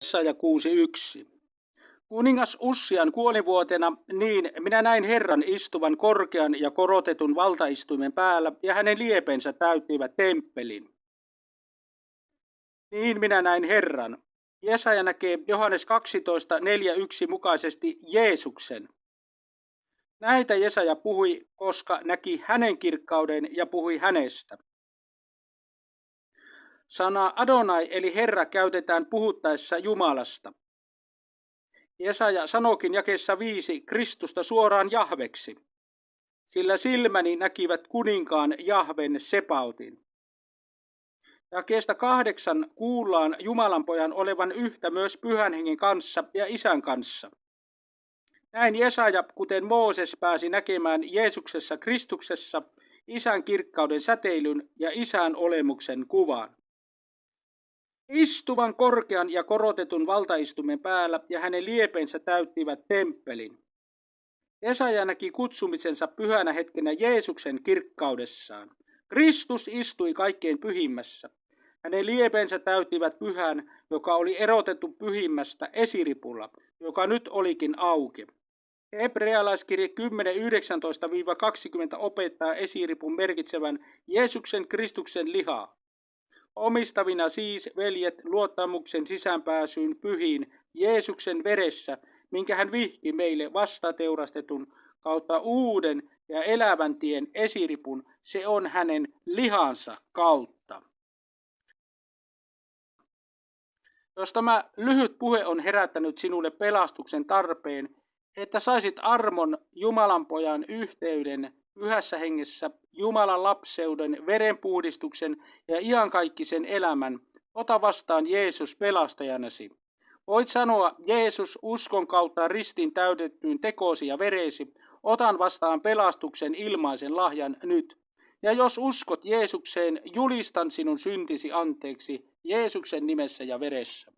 Jesaja 6.1. Kuningas Ussian kuolivuotena, niin minä näin Herran istuvan korkean ja korotetun valtaistuimen päällä, ja hänen liepensä täyttivät temppelin. Niin minä näin Herran. Jesaja näkee Johannes 12.4.1 mukaisesti Jeesuksen. Näitä Jesaja puhui, koska näki hänen kirkkauden ja puhui hänestä. Sana Adonai eli Herra käytetään puhuttaessa Jumalasta. Jesaja sanokin jakeessa 5 Kristusta suoraan Jahveksi, sillä silmäni näkivät kuninkaan Jahven Sepautin. Jakeesta 8 kuullaan Jumalan pojan olevan yhtä myös Pyhän Hengen kanssa ja Isän kanssa. Näin Jesaja, kuten Mooses pääsi näkemään Jeesuksessa Kristuksessa Isän kirkkauden säteilyn ja Isän olemuksen kuvan. Istuvan korkean ja korotetun valtaistuimen päällä ja hänen liepensä täyttivät temppelin. Jesaja näki kutsumisensa pyhänä hetkenä Jeesuksen kirkkaudessaan. Kristus istui kaikkein pyhimmässä. Hänen liepensä täyttivät pyhän, joka oli erotettu pyhimmästä esiripulla, joka nyt olikin auki. Hebrealaiskirje 10.19-20 opettaa esiripun merkitsevän Jeesuksen Kristuksen lihaa. Omistavina siis, veljet, luottamuksen sisäänpääsyyn pyhiin Jeesuksen veressä, minkä hän vihki meille vastateurastetun kautta uuden ja elävän tien esiripun, se on hänen lihansa kautta. Jos tämä lyhyt puhe on herättänyt sinulle pelastuksen tarpeen, että saisit armon Jumalan pojan yhteyden pyhässä hengessä, Jumalan lapseuden, verenpuhdistuksen ja iankaikkisen elämän, ota vastaan Jeesus pelastajanasi. Voit sanoa, Jeesus, uskon kautta ristin täytettyyn tekoosi ja vereesi, otan vastaan pelastuksen ilmaisen lahjan nyt. Ja jos uskot Jeesukseen, julistan sinun syntisi anteeksi Jeesuksen nimessä ja veressä.